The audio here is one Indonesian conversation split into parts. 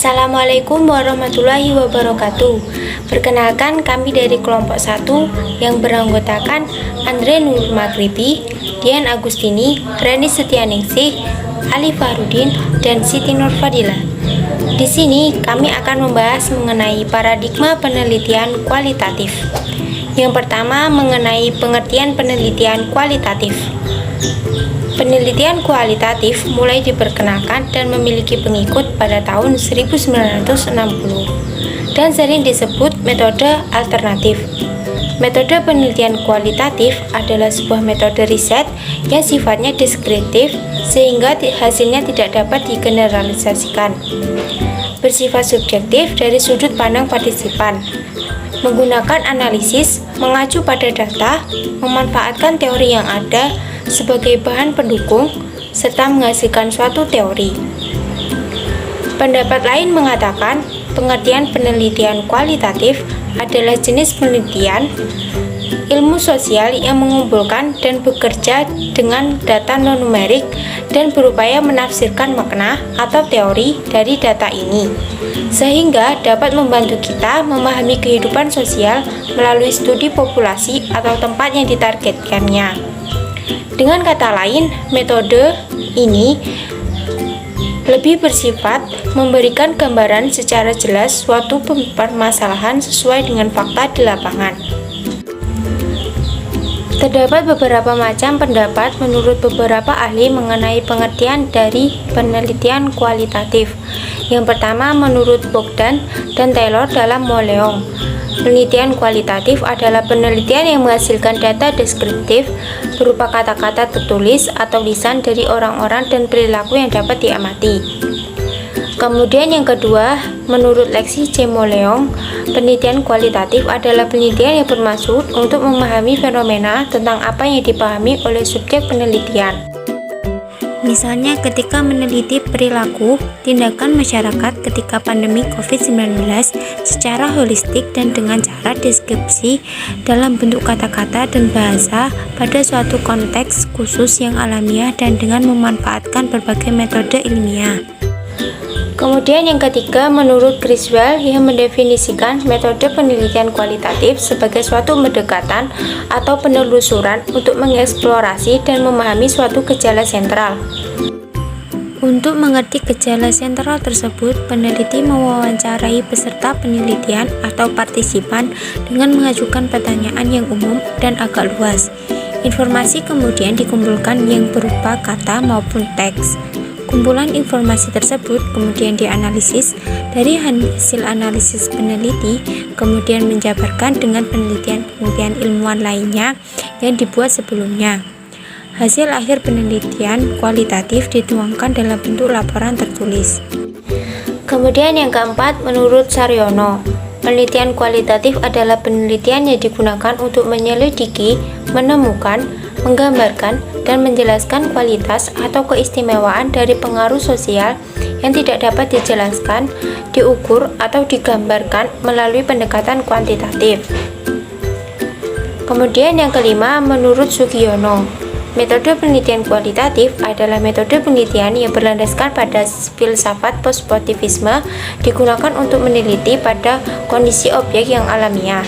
Assalamualaikum warahmatullahi wabarakatuh. Perkenalkan, kami dari kelompok 1 yang beranggotakan Andre Nurul Maghribi, Dian Agustini, Reni Setianingsih, Ali Fahrudin, dan Siti Nurfadilah. Di sini kami akan membahas mengenai paradigma penelitian kualitatif. Yang pertama, mengenai pengertian penelitian kualitatif. Penelitian kualitatif mulai diperkenalkan dan memiliki pengikut pada tahun 1960 dan sering disebut metode alternatif. Metode penelitian kualitatif adalah sebuah metode riset yang sifatnya deskriptif sehingga hasilnya tidak dapat digeneralisasikan. Bersifat subjektif dari sudut pandang partisipan. Menggunakan analisis, mengacu pada data, memanfaatkan teori yang ada sebagai bahan pendukung, serta menghasilkan suatu teori. Pendapat lain mengatakan, pengertian penelitian kualitatif adalah jenis penelitian ilmu sosial yang mengumpulkan dan bekerja dengan data non-numerik dan berupaya menafsirkan makna atau teori dari data ini, sehingga dapat membantu kita memahami kehidupan sosial melalui studi populasi atau tempat yang ditargetkannya. Dengan kata lain, metode ini lebih bersifat memberikan gambaran secara jelas suatu permasalahan sesuai dengan fakta di lapangan. Terdapat beberapa macam pendapat menurut beberapa ahli mengenai pengertian dari penelitian kualitatif. Yang pertama, menurut Bogdan dan Taylor dalam Moleong, penelitian kualitatif adalah penelitian yang menghasilkan data deskriptif berupa kata-kata tertulis atau lisan dari orang-orang dan perilaku yang dapat diamati. Kemudian yang kedua, menurut Lexi C. Moleong, penelitian kualitatif adalah penelitian yang bermaksud untuk memahami fenomena tentang apa yang dipahami oleh subjek penelitian. Misalnya ketika meneliti perilaku tindakan masyarakat ketika pandemi COVID-19 secara holistik dan dengan cara deskripsi dalam bentuk kata-kata dan bahasa pada suatu konteks khusus yang alamiah dan dengan memanfaatkan berbagai metode ilmiah. Kemudian yang ketiga, menurut Criswell yang mendefinisikan metode penelitian kualitatif sebagai suatu pendekatan atau penelusuran untuk mengeksplorasi dan memahami suatu gejala sentral. Untuk mengerti gejala sentral tersebut, peneliti mewawancarai peserta penelitian atau partisipan dengan mengajukan pertanyaan yang umum dan agak luas. Informasi kemudian dikumpulkan yang berupa kata maupun teks. Kumpulan informasi tersebut kemudian dianalisis. Dari hasil analisis peneliti kemudian menjabarkan dengan penelitian-penelitian ilmuwan lainnya yang dibuat sebelumnya. Hasil akhir penelitian kualitatif dituangkan dalam bentuk laporan tertulis. Kemudian yang keempat, menurut Saryono, penelitian kualitatif adalah penelitian yang digunakan untuk menyelidiki, menemukan, menggambarkan, dan menjelaskan kualitas atau keistimewaan dari pengaruh sosial yang tidak dapat dijelaskan, diukur, atau digambarkan melalui pendekatan kuantitatif. Kemudian yang kelima, menurut Sugiono, metode penelitian kualitatif adalah metode penelitian yang berlandaskan pada filsafat positivisme digunakan untuk meneliti pada kondisi objek yang alamiah.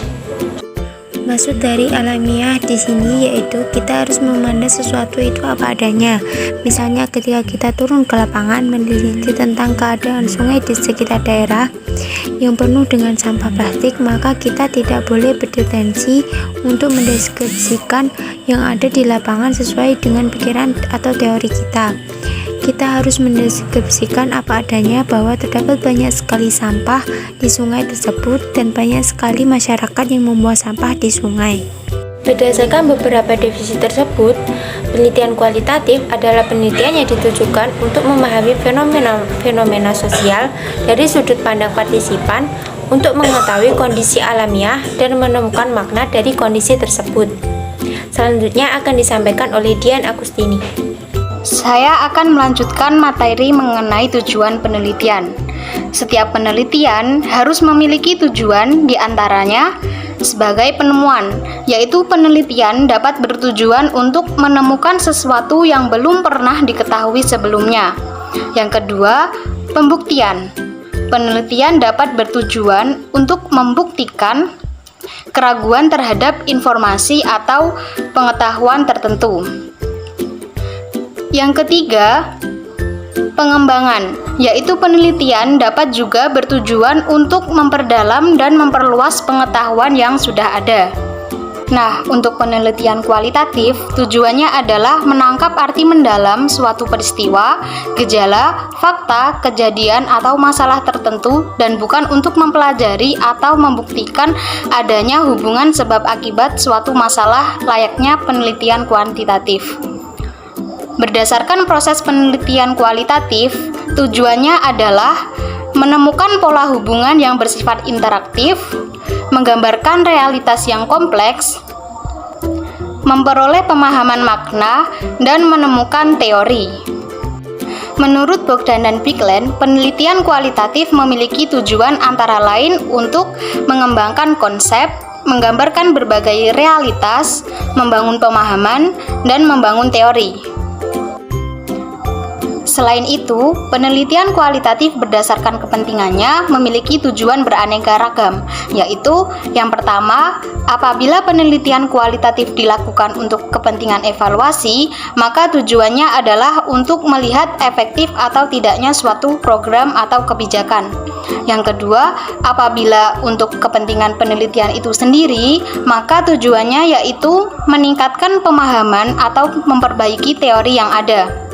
Maksud dari alamiah di sini yaitu kita harus memandang sesuatu itu apa adanya. Misalnya ketika kita turun ke lapangan meneliti tentang keadaan sungai di sekitar daerah yang penuh dengan sampah plastik, maka kita tidak boleh bertendensi untuk mendeskripsikan yang ada di lapangan sesuai dengan pikiran atau teori kita. Kita harus mendeskripsikan apa adanya bahwa terdapat banyak sekali sampah di sungai tersebut dan banyak sekali masyarakat yang membuang sampah di sungai. Berdasarkan beberapa definisi tersebut, penelitian kualitatif adalah penelitian yang ditujukan untuk memahami fenomena sosial dari sudut pandang partisipan untuk mengetahui kondisi alamiah dan menemukan makna dari kondisi tersebut. Selanjutnya akan disampaikan oleh Dian Agustini. Saya akan melanjutkan materi mengenai tujuan penelitian. Setiap penelitian harus memiliki tujuan, diantaranya sebagai penemuan, yaitu penelitian dapat bertujuan untuk menemukan sesuatu yang belum pernah diketahui sebelumnya. Yang kedua, pembuktian. penelitian dapat bertujuan untuk membuktikan keraguan terhadap informasi atau pengetahuan tertentu. Yang ketiga, pengembangan, yaitu penelitian dapat juga bertujuan untuk memperdalam dan memperluas pengetahuan yang sudah ada. Nah, untuk penelitian kualitatif, tujuannya adalah menangkap arti mendalam suatu peristiwa, gejala, fakta, kejadian, atau masalah tertentu, dan bukan untuk mempelajari atau membuktikan adanya hubungan sebab akibat suatu masalah layaknya penelitian kuantitatif. Berdasarkan proses penelitian kualitatif, tujuannya adalah menemukan pola hubungan yang bersifat interaktif, menggambarkan realitas yang kompleks, memperoleh pemahaman makna, dan menemukan teori. Menurut Bogdan dan Bigland, penelitian kualitatif memiliki tujuan antara lain untuk mengembangkan konsep, menggambarkan berbagai realitas, membangun pemahaman, dan membangun teori. Selain itu, penelitian kualitatif berdasarkan kepentingannya memiliki tujuan beraneka ragam, yaitu yang pertama, apabila penelitian kualitatif dilakukan untuk kepentingan evaluasi, maka tujuannya adalah untuk melihat efektif atau tidaknya suatu program atau kebijakan. Yang kedua, apabila untuk kepentingan penelitian itu sendiri, maka tujuannya yaitu meningkatkan pemahaman atau memperbaiki teori yang ada.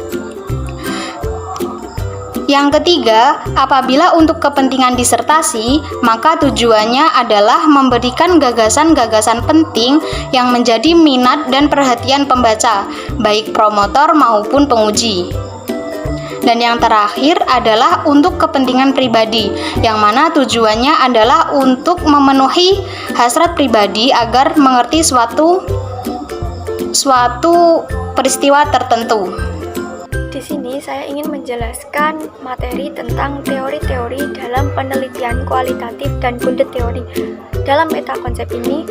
Yang ketiga, apabila untuk kepentingan disertasi, maka tujuannya adalah memberikan gagasan-gagasan penting yang menjadi minat dan perhatian pembaca, baik promotor maupun penguji. Dan yang terakhir adalah untuk kepentingan pribadi, yang mana tujuannya adalah untuk memenuhi hasrat pribadi agar mengerti suatu peristiwa tertentu. Di sini saya ingin menjelaskan materi tentang teori-teori dalam penelitian kualitatif dan Bundet teori. Dalam meta konsep ini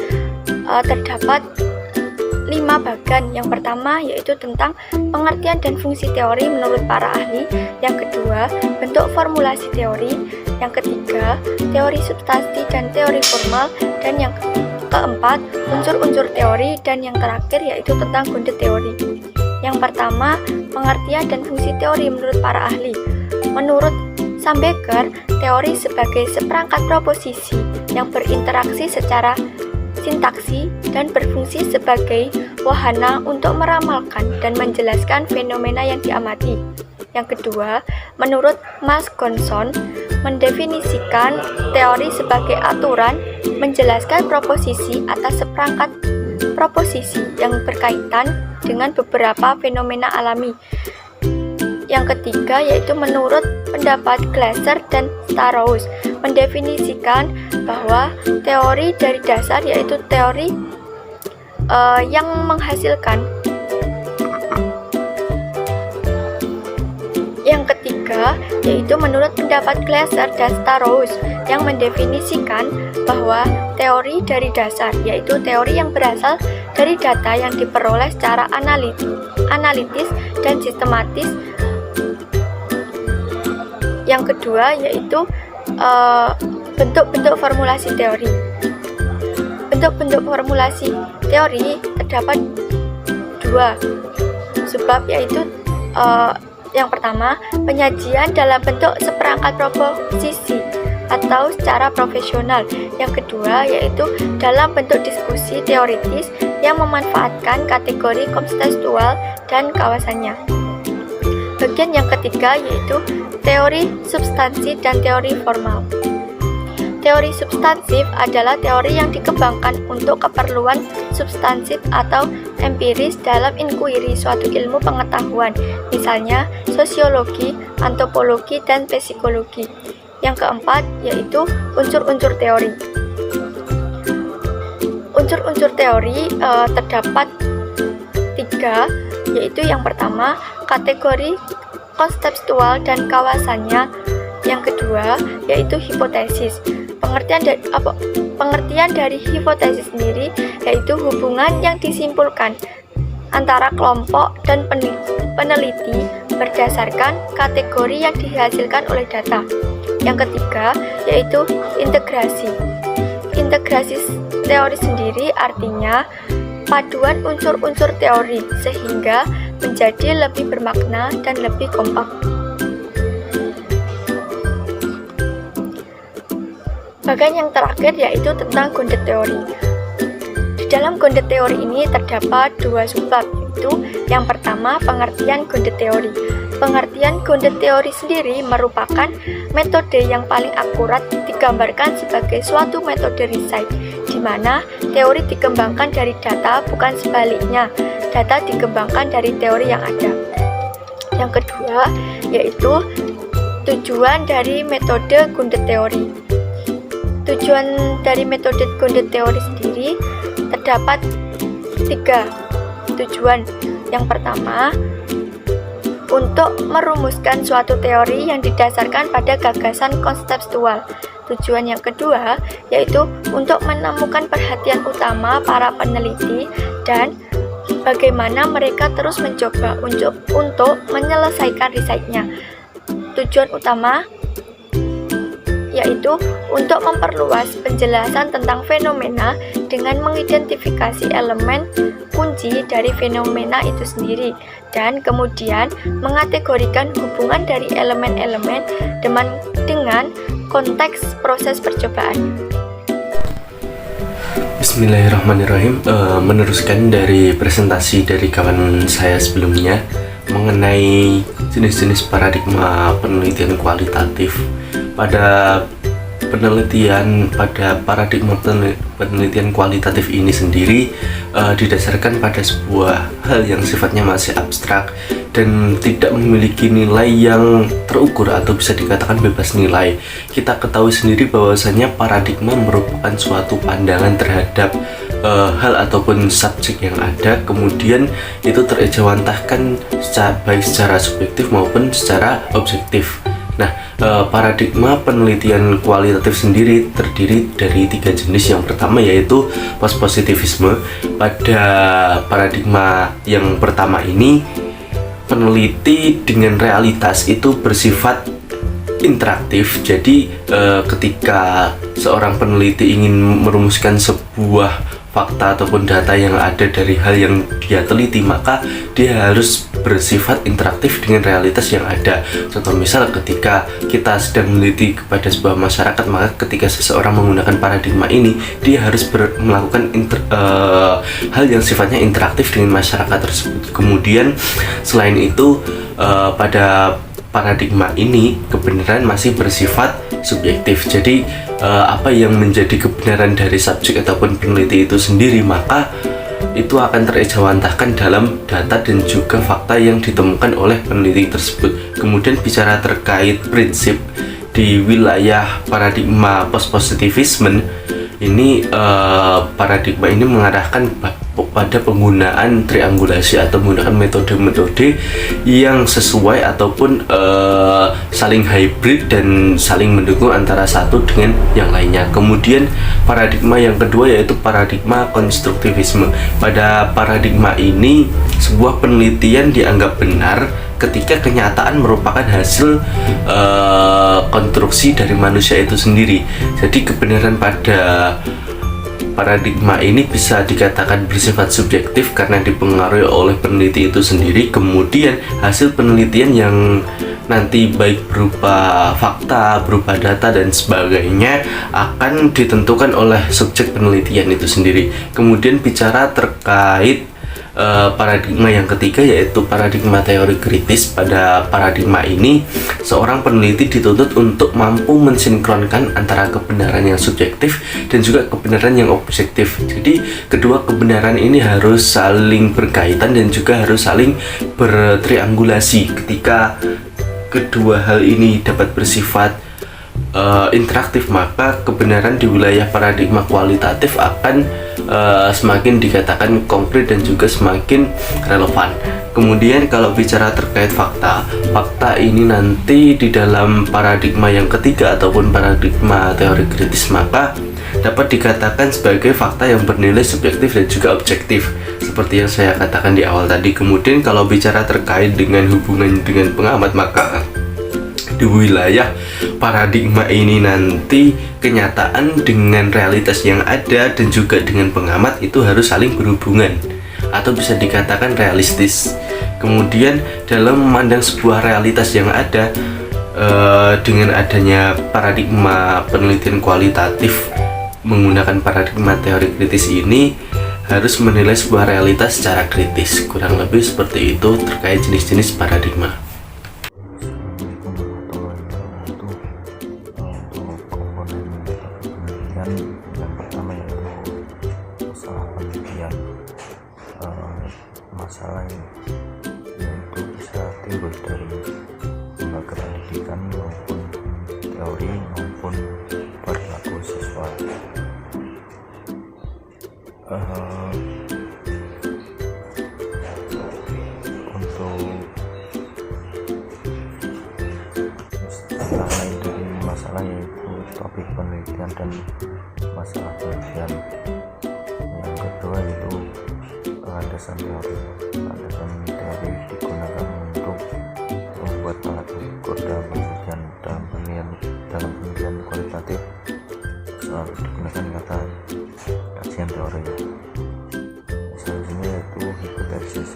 terdapat 5 bagan. Yang pertama yaitu tentang pengertian dan fungsi teori menurut para ahli. Yang kedua, bentuk formulasi teori. Yang ketiga, teori substansi dan teori formal. Dan yang keempat, unsur-unsur teori. Dan yang terakhir yaitu tentang Bundet teori. Yang pertama, pengertian dan fungsi teori menurut para ahli. Menurut Shambecker, teori sebagai seperangkat proposisi yang berinteraksi secara sintaksi dan berfungsi sebagai wahana untuk meramalkan dan menjelaskan fenomena yang diamati. Yang kedua, menurut Mas Gonson, mendefinisikan teori sebagai aturan menjelaskan proposisi atas seperangkat proposisi yang berkaitan dengan beberapa fenomena alami. Yang ketiga yaitu menurut pendapat Glasser dan Starous, mendefinisikan bahwa teori dari dasar yaitu teori yang menghasilkan. Yang ketiga yaitu menurut pendapat Glasser dan Starous yang mendefinisikan bahwa teori dari dasar yaitu teori yang berasal dari data yang diperoleh secara analitis dan sistematis. Yang kedua yaitu bentuk-bentuk formulasi teori. Bentuk-bentuk formulasi teori terdapat 2 sebab yaitu yang pertama, penyajian dalam bentuk seperangkat proposisi atau secara profesional. Yang kedua yaitu dalam bentuk diskusi teoritis yang memanfaatkan kategori kontekstual dan kawasannya. Bagian yang ketiga yaitu teori substansi dan teori formal. Teori substansif adalah teori yang dikembangkan untuk keperluan substansif atau empiris dalam inkuiri suatu ilmu pengetahuan, misalnya sosiologi, antropologi, dan psikologi. Yang keempat yaitu unsur-unsur teori. Unsur-unsur teori terdapat 3, yaitu yang pertama kategori konseptual dan kawasannya. Yang kedua yaitu hipotesis. Pengertian dari hipotesis sendiri yaitu hubungan yang disimpulkan antara kelompok dan peneliti berdasarkan kategori yang dihasilkan oleh data. Yang ketiga yaitu integrasi. Integrasi teori sendiri artinya paduan unsur-unsur teori sehingga menjadi lebih bermakna dan lebih kompak. Bagian yang terakhir yaitu tentang Gondet teori. Di dalam Gondet teori ini terdapat dua subbab, yaitu yang pertama pengertian Gondet teori. Pengertian Gondet teori sendiri merupakan metode yang paling akurat digambarkan sebagai suatu metode riset, di mana teori dikembangkan dari data, bukan sebaliknya, data dikembangkan dari teori yang ada. Yang kedua yaitu tujuan dari metode Gondet teori. Tujuan dari metode Gondet teori sendiri terdapat 3 tujuan. Yang pertama, untuk merumuskan suatu teori yang didasarkan pada gagasan konseptual. Tujuan yang kedua yaitu untuk menemukan perhatian utama para peneliti dan bagaimana mereka terus mencoba untuk menyelesaikan risetnya. Tujuan utama yaitu untuk memperluas penjelasan tentang fenomena dengan mengidentifikasi elemen kunci dari fenomena itu sendiri dan kemudian mengategorikan hubungan dari elemen-elemen dengan konteks proses percobaan. Bismillahirrahmanirrahim. Meneruskan dari presentasi dari kawan saya sebelumnya mengenai jenis-jenis paradigma penelitian kualitatif. Pada paradigma penelitian kualitatif ini sendiri didasarkan pada sebuah hal yang sifatnya masih abstrak dan tidak memiliki nilai yang terukur atau bisa dikatakan bebas nilai. Kita ketahui sendiri bahwasanya paradigma merupakan suatu pandangan terhadap hal ataupun subjek yang ada, kemudian itu terejawantahkan baik secara subjektif maupun secara objektif. Nah, paradigma penelitian kualitatif sendiri terdiri dari 3 jenis. Yang pertama yaitu post-positivisme. Pada paradigma yang pertama ini, peneliti dengan realitas itu bersifat interaktif. Jadi ketika seorang peneliti ingin merumuskan sebuah fakta ataupun data yang ada dari hal yang dia teliti, maka dia harus bersifat interaktif dengan realitas yang ada. Contoh misal ketika kita sedang meneliti kepada sebuah masyarakat, maka ketika seseorang menggunakan paradigma ini, dia harus melakukan hal yang sifatnya interaktif dengan masyarakat tersebut. Kemudian selain itu pada paradigma ini kebenaran masih bersifat subjektif. Jadi apa yang menjadi kebenaran dari subjek ataupun peneliti itu sendiri, maka itu akan terejawantahkan dalam data dan juga fakta yang ditemukan oleh peneliti tersebut. Kemudian bicara terkait prinsip di wilayah paradigma post-positivisme ini, paradigma ini mengarahkan pada penggunaan triangulasi atau menggunakan metode-metode yang sesuai ataupun saling hybrid dan saling mendukung antara satu dengan yang lainnya. Kemudian paradigma yang kedua yaitu paradigma konstruktivisme. Pada paradigma ini, sebuah penelitian dianggap benar ketika kenyataan merupakan hasil konstruksi dari manusia itu sendiri. Jadi kebenaran pada paradigma ini bisa dikatakan bersifat subjektif karena dipengaruhi oleh peneliti itu sendiri. Kemudian hasil penelitian yang nanti baik berupa fakta, berupa data dan sebagainya akan ditentukan oleh subjek penelitian itu sendiri. Kemudian bicara terkait paradigma yang ketiga yaitu paradigma teori kritis. Pada paradigma ini, seorang peneliti dituntut untuk mampu mensinkronkan antara kebenaran yang subjektif dan juga kebenaran yang objektif. Jadi kedua kebenaran ini harus saling berkaitan dan juga harus saling bertriangulasi. Ketika kedua hal ini dapat bersifat interaktif, maka kebenaran di wilayah paradigma kualitatif akan semakin dikatakan konkret dan juga semakin relevan. Kemudian kalau bicara terkait fakta ini nanti di dalam paradigma yang ketiga ataupun paradigma teori kritis, maka dapat dikatakan sebagai fakta yang bernilai subjektif dan juga objektif seperti yang saya katakan di awal tadi. Kemudian kalau bicara terkait dengan hubungan dengan pengamat, maka di wilayah paradigma ini nanti kenyataan dengan realitas yang ada dan juga dengan pengamat itu harus saling berhubungan atau bisa dikatakan realistis. Kemudian dalam memandang sebuah realitas yang ada dengan adanya paradigma penelitian kualitatif menggunakan paradigma teori kritis ini harus menilai sebuah realitas secara kritis. Kurang lebih seperti itu terkait jenis-jenis paradigma. Yang pertama yaitu masalah penelitian. Masalah itu bisa timbul dari lembaga pendidikan maupun teori maupun perilaku siswa. Untuk istilah lain dari masalah yaitu topik penelitian dan masalah penelitian. Yang kedua itu landasan teori. Landasan teori digunakan untuk membuat alat ukur dalam penelitian. Dalam penelitian kualitatif selalu digunakan kata kajian teori. Misalnya yaitu hipotesis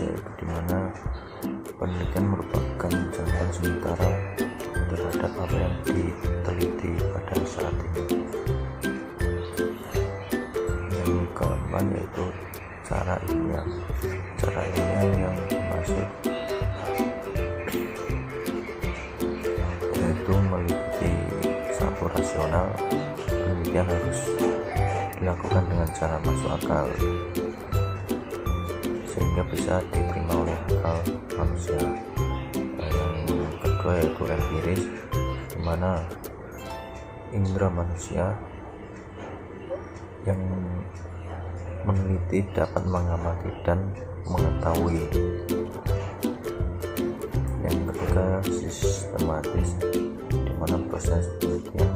yaitu dimana penelitian merupakan jawaban sementara terhadap apa yang diteliti pada saat ini. Yang keempat yaitu cara ilmiah yang masuk yaitu meliputi satu rasional. Penelitian harus dilakukan dengan cara masuk akal sehingga bisa diterima oleh akal manusia. Yang kedua yaitu empiris, di mana indera manusia yang meneliti dapat mengamati dan mengetahui. Yang ketiga sistematis, di mana proses penelitian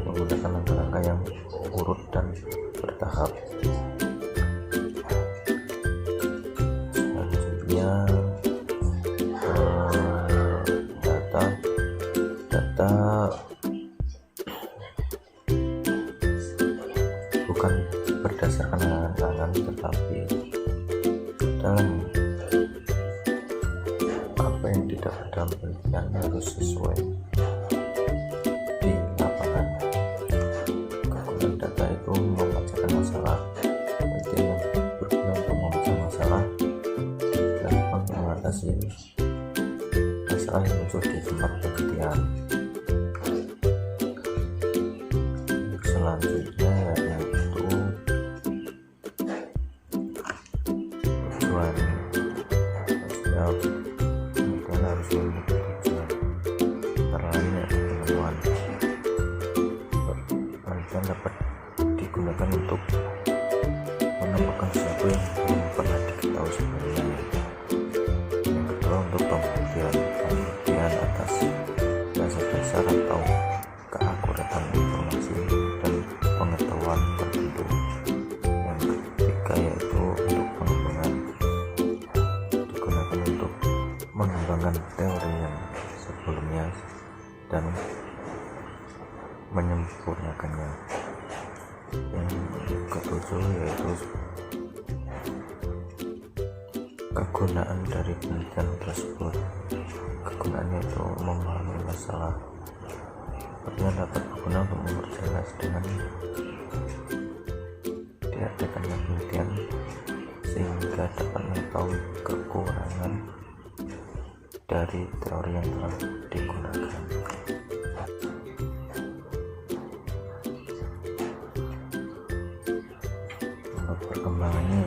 menggunakan langkah-langkah yang urut dan bertahap. Selanjutnya data bukan berdasarkan angan-angan, tetapi dalam apa yang didapat dalam penelitian harus sesuai di lapangan. Kegunaan data itu memecahkan masalah. Penelitian yang berguna untuk memecah masalah dan mengatasi masalah yang muncul di tempat penelitian. Selanjutnya yaitu tujuan. Setiap penelitian harus memiliki tujuan, antara lain yaitu penemuan. Penelitian dapat digunakan untuk menemukan sesuatu yang belum pernah diketahui sebelumnya. Yang kedua untuk pembuktian atas dasar-dasar atau keakuratan informasi dan pengetahuan tertentu. Yang ketiga yaitu untuk pengembangan, digunakan untuk mengembangkan teori yang sebelumnya dan menyempurnakannya. Yang ketujuh yaitu kegunaan dari penelitian tersebut. Kegunaannya itu memahami masalah. Penelitian dapat berguna untuk memperjelas dengan diadakannya penelitian sehingga dapat mengetahui kekurangan dari teori yang telah digunakan. Untuk perkembangannya,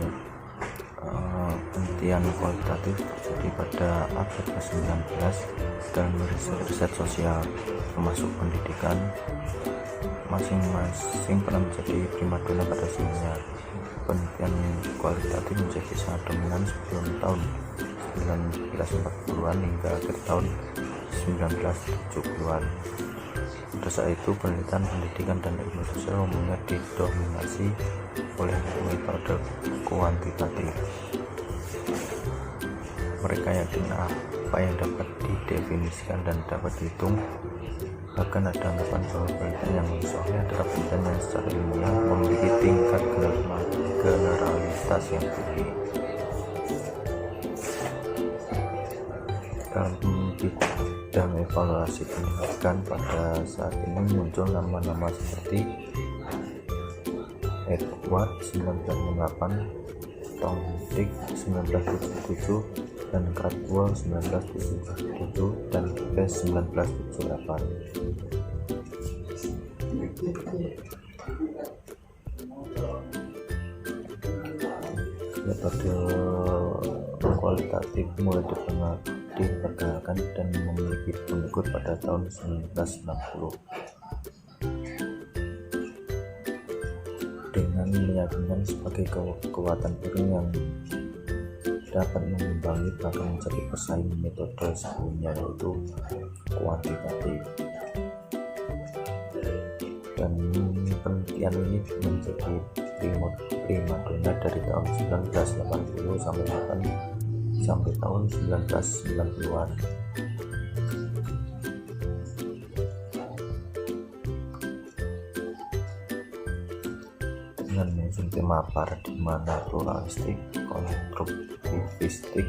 penelitian kualitatif terjadi pada abad ke-19 dalam riset sosial termasuk pendidikan. Masing-masing pernah menjadi primadona pada zamannya. Penelitian kualitatif menjadi sangat dominan sebelum tahun 1940-an hingga akhir tahun 1970-an. Pada saat itu penelitian pendidikan dan ilmu sosial umumnya didominasi oleh metode kuantitatif. Mereka yakin apa yang dapat didefinisikan dan dapat dihitung. Bahkan ada anggapan bahwa penelitian yang soalnya adalah penelitian yang secara ilmiah memiliki tingkat generalitas yang tinggi. Dalam bidang evaluasi pendidikan pada saat ini muncul nama-nama seperti Edward 1958, Tom Dick 1977, dan Cradwell 1977, dan Best 1978. Metode kualitatif mulai diperkenalkan dan memiliki pengikut pada tahun 1960 dengan meyakinkan sebagai kekuatan baru yang dapat mengimbangi bahkan menjadi pesaing metode sebelumnya, yaitu kuantitatif. Dan penelitian ini menjadi primadona dari tahun 1980 sampai tahun 1990-an. Dengan mengusung tema paradigma naturalistik, konstruktivistik,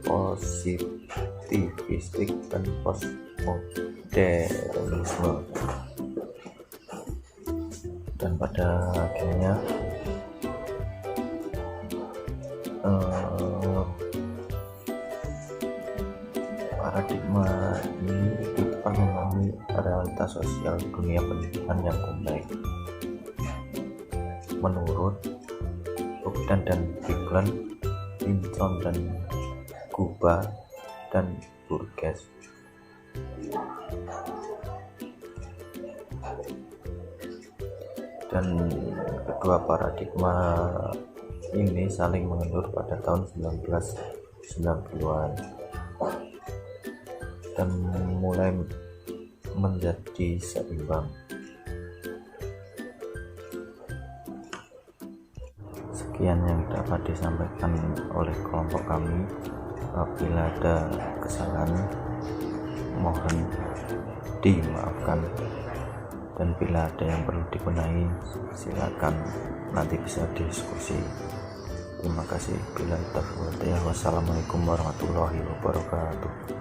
positivistik, dan postmodernisme. Dan pada akhirnya paradigma ini dapat memahami realitas sosial dunia pendidikan yang kompleks. Menurut Bogdan dan Bigland, Lincoln dan Guba dan Burgess, dan kedua paradigma ini saling mengendur pada tahun 1990-an dan mulai menjadi seimbang. Sekian yang dapat disampaikan oleh kelompok kami. Apabila ada kesalahan mohon dimaafkan, dan bila ada yang perlu dibenahi silakan nanti bisa diskusi. Terima kasih. Wassalamualaikum warahmatullahi wabarakatuh.